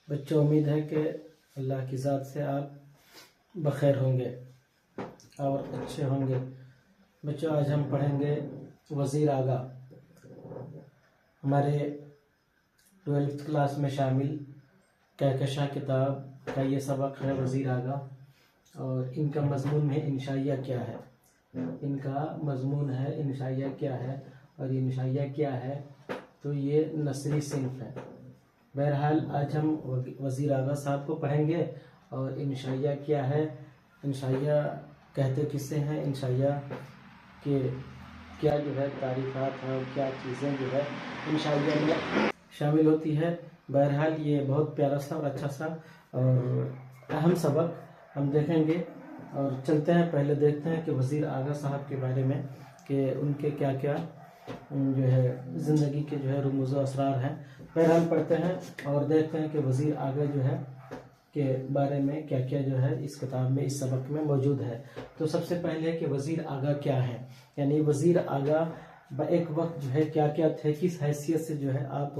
بچوں امید ہے کہ اللہ کی ذات سے آپ بخیر ہوں گے اور اچھے ہوں گے۔ بچوں آج ہم پڑھیں گے وزیر آغا، ہمارے 12th کلاس میں شامل کہکشاں کتاب کا یہ سبق ہے وزیر آغا، اور ان کا مضمون ہے انشائیہ کیا ہے۔ ان کا مضمون ہے انشائیہ کیا ہے، اور یہ انشائیہ کیا ہے تو یہ نثری صنف ہے۔ بہرحال آج ہم وزیر آغا صاحب کو پڑھیں گے، اور انشائیہ کیا ہے، انشائیہ کہتے کسے ہیں، انشائیہ کے کیا جو ہے تعریفات ہیں اور کیا چیزیں جو ہے انشائیہ میں شامل ہوتی ہے۔ بہرحال یہ بہت پیارا سا اور اچھا سا اور اہم سبق ہم دیکھیں گے، اور چلتے ہیں پہلے دیکھتے ہیں کہ وزیر آغا صاحب کے بارے میں کہ ان کے کیا کیا جو ہے زندگی کے جو ہے رموز و اسرار ہیں۔ بہرحال پڑھتے ہیں اور دیکھتے ہیں کہ وزیر آغا جو ہے کے بارے میں کیا کیا جو ہے اس کتاب میں اس سبق میں موجود ہے۔ تو سب سے پہلے کہ وزیر آغا کیا ہے، یعنی وزیر آغا ایک وقت جو ہے کیا کیا تھے، کس حیثیت سے جو ہے آپ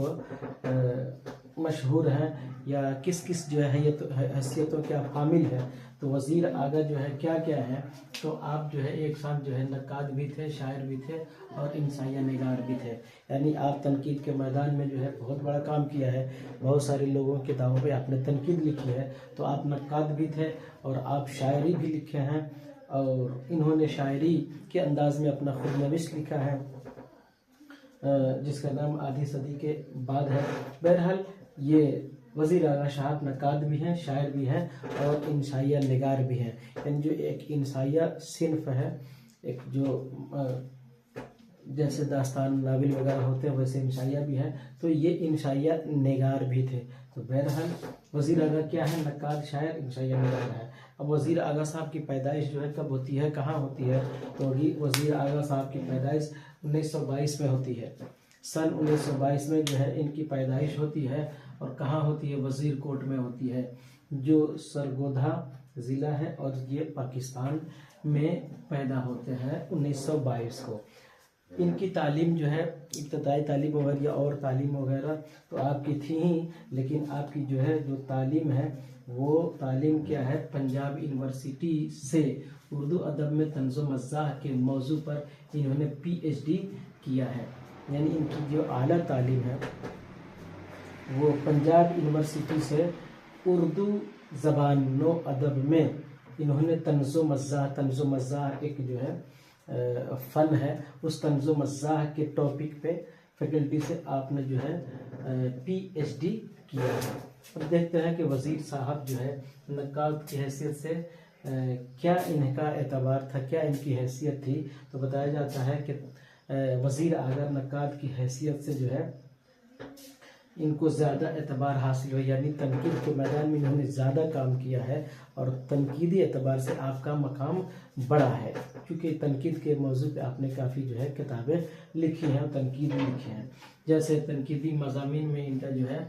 مشہور ہیں، یا کس کس جو ہے حیثیتوں کے آپ حامل ہیں۔ تو وزیر آغا جو ہے کیا کیا ہے، تو آپ جو ہے ایک ساتھ جو ہے نقاد بھی تھے، شاعر بھی تھے اور انشائیہ نگار بھی تھے، یعنی آپ تنقید کے میدان میں جو ہے بہت بڑا کام کیا ہے۔ بہت سارے لوگوں کی کتابوں پہ آپ نے تنقید لکھی ہے، تو آپ نقاد بھی تھے اور آپ شاعری بھی لکھے ہیں، اور انہوں نے شاعری کے انداز میں اپنا خود نوشت لکھا ہے جس کا نام آدھی صدی کے بعد ہے۔ بہرحال یہ وزیر آغا صاحب نقاد بھی ہیں، شاعر بھی ہیں اور انشائیہ نگار بھی ہیں، یعنی جو ایک انشائیہ صنف ہے، ایک جو جیسے داستان ناول وغیرہ ہوتے ہیں ویسے انشائیہ بھی ہے، تو یہ انشائیہ نگار بھی تھے۔ تو بہرحال وزیر آغا کیا ہے، نقاد، شاعر، انشائیہ نگار ہے۔ اب وزیر آغا صاحب کی پیدائش جو ہے کب ہوتی ہے، کہاں ہوتی ہے، تو وزیر آغا صاحب کی پیدائش 1922 میں ہوتی ہے۔ سن 1922 میں جو ہے ان کی پیدائش ہوتی ہے، اور کہاں ہوتی ہے، وزیر کوٹ میں ہوتی ہے، جو سرگودھا ضلع ہے، اور یہ پاکستان میں پیدا ہوتے ہیں 1922 کو۔ ان کی تعلیم جو ہے ابتدائی تعلیم وغیرہ یا اور تعلیم وغیرہ تو آپ کی تھی ہی، لیکن آپ کی جو ہے جو تعلیم ہے وہ تعلیم کیا ہے، پنجاب یونیورسٹی سے اردو ادب میں طنز و مزاح کے موضوع پر انہوں نے PhD کیا ہے، یعنی ان کی جو اعلیٰ تعلیم ہے وہ پنجاب یونیورسٹی سے اردو زبان نو ادب میں انہوں نے طنز و مزاح ایک جو ہے فن ہے، اس طنز و مزاح کے ٹاپک پہ فیکلٹی سے آپ نے جو ہے PhD کیا ہے۔ اب دیکھتے ہیں کہ وزیر صاحب جو ہے نقاد کی حیثیت سے کیا ان کا اعتبار تھا، کیا ان کی حیثیت تھی۔ تو بتایا جاتا ہے کہ وزیر آغا نقاد کی حیثیت سے جو ہے ان کو زیادہ اعتبار حاصل ہو، یعنی تنقید کے میدان میں انہوں نے زیادہ کام کیا ہے، اور تنقیدی اعتبار سے آپ کا مقام بڑا ہے، کیونکہ تنقید کے موضوع پہ آپ نے کافی جو ہے کتابیں لکھی ہیں اور تنقید بھی لکھی ہیں۔ جیسے تنقیدی مضامین میں ان کا جو ہے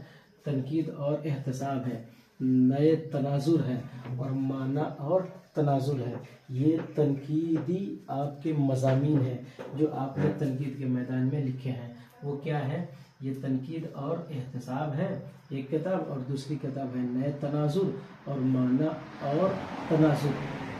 تنقید اور احتساب ہے، نئے تناظر ہے، اور معنی اور تناظر ہے۔ یہ تنقیدی آپ کے مضامین ہیں جو آپ نے تنقید کے میدان میں لکھے ہیں۔ وہ کیا ہے، یہ تنقید اور احتساب ہے ایک کتاب، اور دوسری کتاب ہے نئے تناظر اور معنی اور تناظر۔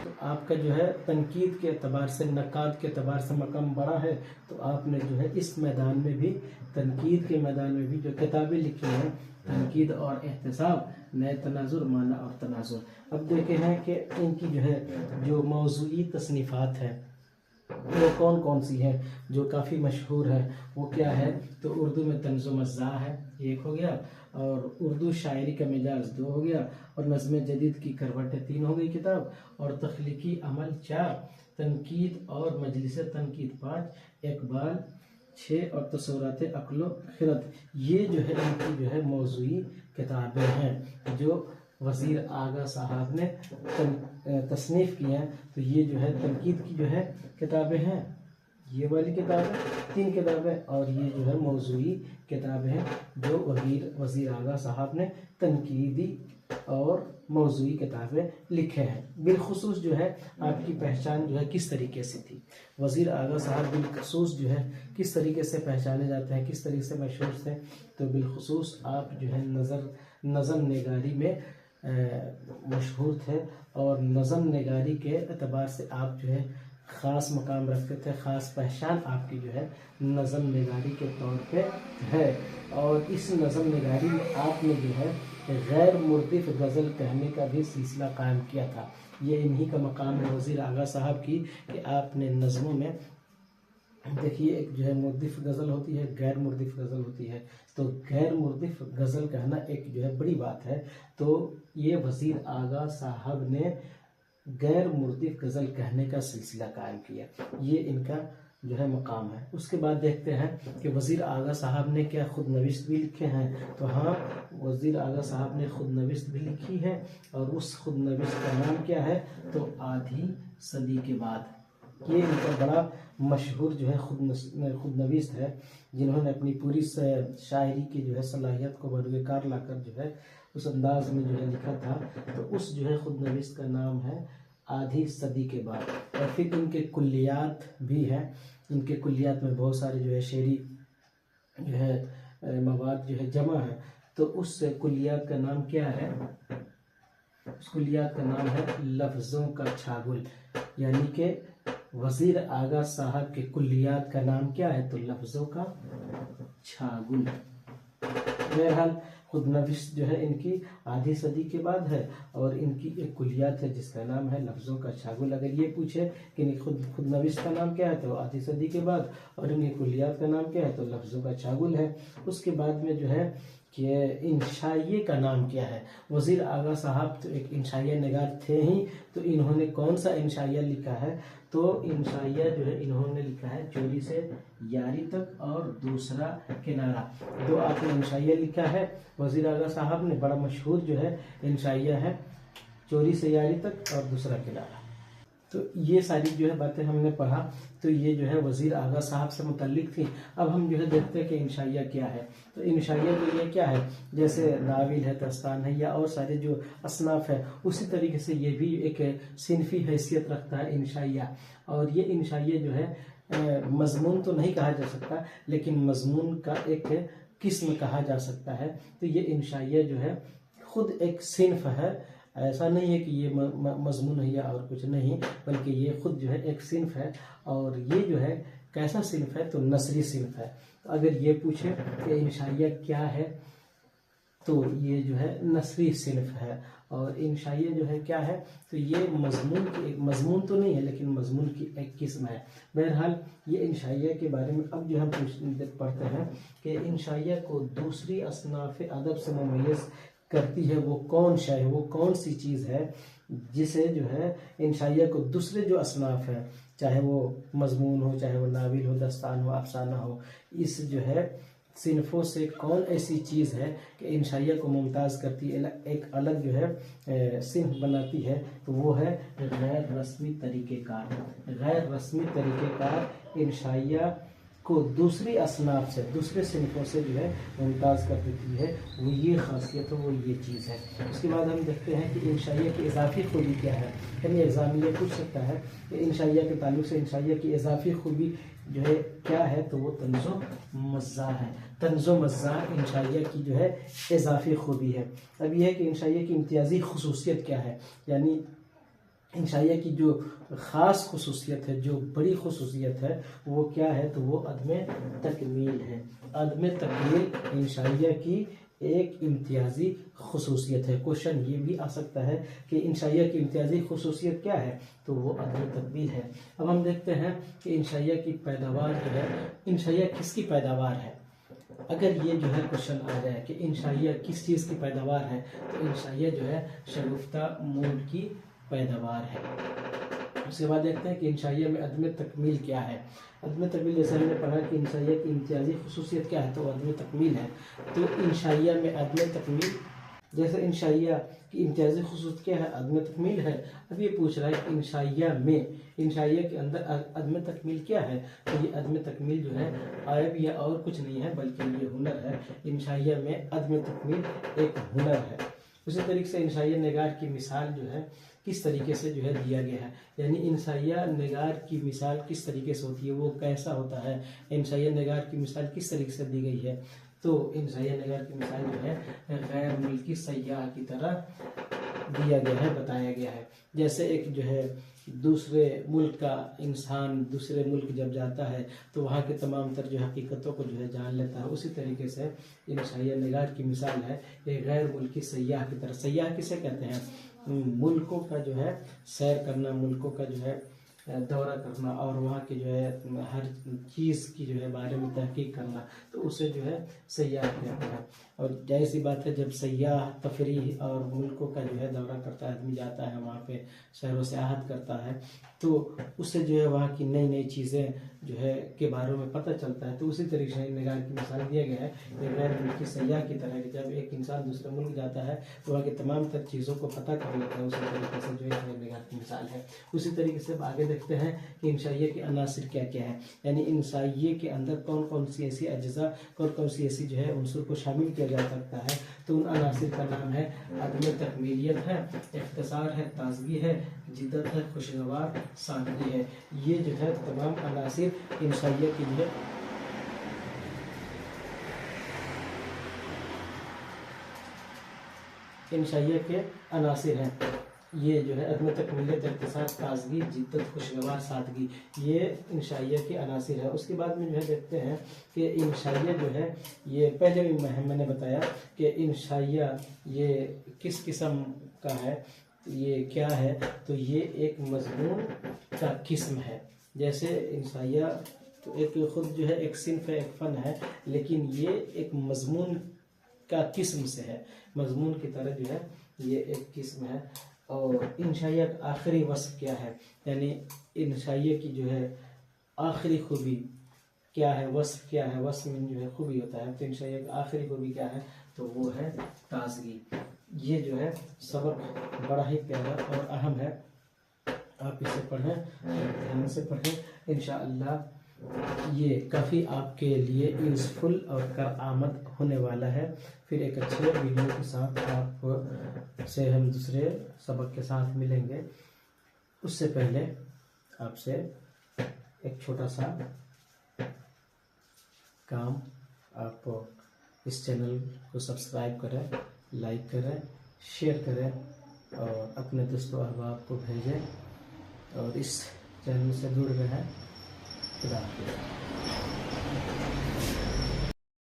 تو آپ کا جو ہے تنقید کے اعتبار سے، نقاد کے اعتبار سے مقام بڑا ہے، تو آپ نے جو ہے اس میدان میں بھی، تنقید کے میدان میں بھی جو کتابیں لکھی ہیں، تنقید اور احتساب، نئے تناظر، معنی اور تناظر۔ اب دیکھیں ہیں کہ ان کی جو ہے جو موضوعی تصنیفات ہیں وہ کون کون سی ہیں جو کافی مشہور ہے، وہ کیا ہے، تو اردو میں طنز و مزاح ہے، ایک ہو گیا، اور اردو شاعری کا مزاج 2 ہو گیا، اور نظم جدید کی کروٹیں 3 ہو گئی کتاب، اور تخلیقی عمل 4، تنقید اور مجلس تنقید 5، اقبال 6، اور تصورات عقل و خرد۔ یہ جو ہے ان کی جو ہے موضوعی کتابیں ہیں جو وزیر آغا صاحب نے تصنیف کی ہیں۔ تو یہ جو ہے تنقید کی جو ہے کتابیں ہیں، یہ والی کتابیں 3 کتابیں، اور یہ جو ہے موضوعی کتابیں ہیں جو وزیر اعلیٰ صاحب نے تنقیدی اور موضوعی کتابیں لکھے ہیں۔ بالخصوص جو ہے آپ کی پہچان جو ہے کس طریقے سے تھی، وزیر اعلیٰ صاحب بالخصوص جو ہے کس طریقے سے پہچانے جاتے ہیں، کس طریقے سے مشہور تھے، تو بالخصوص آپ جو ہے نظم نگاری میں مشہور تھے، اور نظم نگاری کے اعتبار سے آپ جو ہے خاص مقام رکھتے تھے، خاص پہچان آپ کی جو ہے نظم نگاری کے طور پہ ہے۔ اور اس نظم نگاری میں آپ نے جو ہے غیر مردف غزل کہنے کا بھی سلسلہ قائم کیا تھا۔ یہ انہی کا مقام ہے وزیر اعلیٰ صاحب کی کہ آپ نے نظموں میں دیکھیے ایک جو ہے مردف غزل ہوتی ہے، غیر مردف غزل ہوتی ہے، تو غیر مردف غزل کہنا ایک جو ہے بڑی بات ہے، تو یہ وزیر اعلیٰ صاحب نے غیر مردف غزل کہنے کا سلسلہ قائم کیا، یہ ان کا جو ہے مقام ہے۔ اس کے بعد دیکھتے ہیں کہ وزیر اعلیٰ صاحب نے کیا خود نوشت بھی لکھے ہیں، تو ہاں وزیر اعلیٰ صاحب نے خود نوشت بھی لکھی ہے، اور اس خود نوشت کا نام کیا ہے، تو آدھی صدی کے بعد۔ یہ ان کا بڑا مشہور جو ہے خود نوشت ہے، جنہوں نے اپنی پوری شاعری کی جو ہے صلاحیت کو بروئے کار لا کر جو ہے اس انداز میں جو ہے لکھا تھا، تو اس جو ہے خود نوشت کا نام ہے آدھی صدی کے بعد۔ اور پھر ان کے کلیات بھی ہیں، ان کے کلیات میں بہت سارے جو ہے شعری جو ہے مواد جو ہے جمع ہے، تو اس کلیات کا نام کیا ہے، اس کلیات کا نام ہے لفظوں کا چھاگل، یعنی کہ وزیر اعلیٰ صاحب کے کلیات کا نام کیا ہے، تو لفظوں کا چھاگل۔ بہرحال خود نوشت جو ہے ان کی آدھی صدی کے بعد ہے، اور ان کی ایک کلیات ہے جس کا نام ہے لفظوں کا چھاگل۔ اگر یہ پوچھے کہ خود نوشت کا نام کیا ہے تو آدھی صدی کے بعد، اور ان کی کلیات کا نام کیا ہے تو لفظوں کا چھاگل ہے۔ اس کے بعد میں جو ہے کہ انشائیے کا نام کیا ہے۔ وزیر اعلیٰ صاحب تو ایک انشائیہ نگار تھے ہی، تو انہوں نے کون سا انشائیہ لکھا ہے، تو انشائیہ جو ہے انہوں نے لکھا ہے چوری سے یاری تک اور دوسرا کنارہ، دو آپ نے انشائیہ لکھا ہے وزیر اعلیٰ صاحب نے، بڑا مشہور جو ہے انشائیہ ہے چوری سے یاری تک اور دوسرا کنارہ۔ تو یہ ساری جو ہے باتیں ہم نے پڑھا، تو یہ جو ہے وزیر اعلیٰ صاحب سے متعلق تھی۔ اب ہم جو ہے دیکھتے ہیں کہ انشائیہ کیا ہے، تو انشائیہ جو یہ کیا ہے، جیسے ناول ہے، داستان ہے، یا اور سارے جو اصناف ہے، اسی طریقے سے یہ بھی ایک صنفی حیثیت رکھتا ہے انشائیہ۔ اور یہ انشائیہ جو ہے مضمون تو نہیں کہا جا سکتا، لیکن مضمون کا ایک قسم کہا جا سکتا ہے۔ تو یہ انشائیہ جو ہے خود ایک صنف ہے، ایسا نہیں ہے کہ یہ مضمون ہے یا اور کچھ نہیں، بلکہ یہ خود جو ہے ایک صنف ہے، اور یہ جو ہے کیسا صنف ہے، تو نثری صنف ہے۔ اگر یہ پوچھے کہ انشائیہ کیا ہے، تو یہ جو ہے نثری صنف ہے، اور انشائیہ جو ہے کیا ہے، تو یہ مضمون تو نہیں ہے، لیکن مضمون کی ایک قسم ہے۔ بہرحال یہ انشائیہ کے بارے میں اب جو ہم پڑھتے ہیں کہ انشائیہ کو دوسری اصناف ادب سے ممیز کرتی ہے وہ کون شے ہے، وہ کون سی چیز ہے جسے جو ہے انشائیہ کو دوسرے جو اصناف ہیں، چاہے وہ مضمون ہو، چاہے وہ ناول ہو، داستان ہو، افسانہ ہو، اس جو ہے صنفوں سے کون ایسی چیز ہے کہ انشائیہ کو ممتاز کرتی ہے، ایک الگ جو ہے صنف بناتی ہے، تو وہ ہے غیر رسمی طریقہ کار۔ غیر رسمی طریقہ کار انشائیہ کو دوسری اصناف سے، دوسرے صنفوں سے جو ہے ممتاز کر دیتی ہے، وہ یہ خاصیت ہے، وہ یہ چیز ہے۔ اس کے بعد ہم دیکھتے ہیں کہ انشائیہ کی اضافی خوبی کیا ہے، یعنی ایگزام یہ پوچھ سکتا ہے کہ انشائیہ کے تعلق سے انشائیہ کی اضافی خوبی جو ہے کیا ہے، تو وہ طنز و مزاح ہے۔ طنز و مزاح انشائیہ کی جو ہے اضافی خوبی ہے۔ اب یہ ہے کہ انشائیہ کی امتیازی خصوصیت کیا ہے، یعنی انشائیہ کی جو خاص خصوصیت ہے، جو بڑی خصوصیت ہے، وہ کیا ہے، تو وہ عدم تکمیل ہے۔ عدم تکمیل انشائیہ کی ایک امتیازی خصوصیت ہے۔ کوشچن یہ بھی آ سکتا ہے کہ انشائیہ کی امتیازی خصوصیت کیا ہے، تو وہ عدم تکمیل ہے۔ اب ہم دیکھتے ہیں کہ انشائیہ کی پیداوار جو ہے، انشائیہ کس کی پیداوار ہے۔ اگر یہ جو ہے کوشچن آ جائے کہ انشائیہ کس چیز کی پیداوار ہے، تو انشائیہ جو ہے شگفتہ مول کی پیداوار ہے۔ اس کے بعد دیکھتے ہیں کہ انشائیہ میں عدم تکمیل کیا ہے۔ عدم تکمیل جیسے ہم نے پڑھا کہ انشائیہ کی امتیازی خصوصیت کیا ہے، تو عدم تکمیل ہے۔ تو انشائیہ میں عدم تکمیل جیسے انشائیہ کی امتیازی خصوصیت کیا ہے؟ عدم تکمیل ہے. اب یہ پوچھ رہا ہے کہ انشائیہ کے اندر عدم تکمیل کیا ہے؟ تو یہ عدم تکمیل جو ہے عیب یا اور کچھ نہیں ہے بلکہ یہ ہنر ہے. انشائیہ میں عدم تکمیل ایک ہنر ہے. اسی طریقے سے انشائیہ نگار کی مثال جو ہے کس طریقے سے جو ہے دیا گیا ہے، یعنی انشائیہ نگار کی مثال کس طریقے سے ہوتی ہے، وہ کیسا ہوتا ہے، انشائیہ نگار کی مثال کس طریقے سے دی گئی ہے. تو انشائیہ نگار کی مثال جو ہے غیر ملکی سیاح کی طرح دیا گیا ہے، بتایا گیا ہے. جیسے ایک جو ہے دوسرے ملک کا انسان دوسرے ملک جب جاتا ہے تو وہاں کے تمام تر جو حقیقتوں کو جو ہے جان لیتا ہے، اسی طریقے سے انشائیہ نگار کی مثال ہے ایک غیر ملکی سیاح کی طرح. سیاح کسے کہتے ہیں؟ ملکوں کا جو ہے سیر کرنا، ملکوں کا جو ہے دورہ کرنا اور وہاں کے جو ہے ہر چیز کی جو ہے بارے میں تحقیق کرنا، تو اسے جو ہے سیاح کہتے ہیں. اور ظاہر سی بات ہے جب سیاح تفریح اور ملکوں کا جو ہے دورہ کرتا ہے، آدمی جاتا ہے وہاں پہ سیر و سیاحت کرتا ہے تو اس سے جو ہے وہاں کی نئی نئی چیزیں جو ہے کے بارے میں پتہ چلتا ہے. تو اسی طریقے سے نگار کی مثال دیا گیا ہے کہ غیر ملکی سیاح کی طرح کہ جب ایک انسان دوسرے ملک جاتا ہے تو وہاں کے تمام تر چیزوں کو پتہ کر لیتا ہے، اسی طریقے سے جو ہے نگار کی مثال ہے. اسی طریقے سے آگے دیکھتے ہیں کہ انشائیہ کے عناصر کیا کیا ہے، یعنی انشائیہ کے اندر کون کون سی ایسی اجزاء، کون کون سی ایسی جو ہے عنصر کو شامل کیا جا سکتا ہے. تو ان عناصر کا نام ہے عدم تکمیلیت ہے، اختصار ہے، تازگی ہے، جدت ہے، خوشگوار سادگی ہے. یہ جو ہے تمام عناصر انشائیہ کی جو ہے انشائیہ کے عناصر ہیں. یہ جو ہے عدم تکمیلیت، اختصار، تازگی، جدت، خوشگوار سادگی، یہ انشائیہ کے عناصر ہے. اس کے بعد میں جو ہے دیکھتے ہیں کہ انشائیہ جو ہے یہ پہلے بھی میں نے بتایا کہ انشائیہ یہ کس قسم کا ہے، یہ کیا ہے، تو یہ ایک مضمون کا قسم ہے. جیسے انشائیہ تو ایک خود جو ہے ایک صنف ہے، ایک فن ہے، لیکن یہ ایک مضمون کا قسم سے ہے، مضمون کی طرح جو ہے یہ ایک قسم ہے. اور انشائیہ کا آخری وصف کیا ہے، یعنی انشائیہ کی جو ہے آخری خوبی کیا ہے، وصف کیا ہے، وصف میں جو ہے خوبی ہوتا ہے. تو انشائیہ کی آخری خوبی کیا ہے، تو وہ ہے تازگی. یہ جو ہے سبق بڑا ہی پیارا اور اہم ہے، آپ اسے پڑھیں، دھیان سے پڑھیں. انشاءاللہ یہ کافی آپ کے لیے یوزفل اور کارآمد ہونے والا ہے. پھر ایک اچھے ویڈیو کے ساتھ آپ سے ہم دوسرے سبق کے ساتھ ملیں گے. اس سے پہلے آپ سے ایک چھوٹا سا کام، آپ اس چینل کو سبسکرائب کریں، لائک کریں، شیئر کریں اور اپنے دوست و احباب کو بھیجیں اور اس چینل سے جڑ رہیں. خدا حافظ.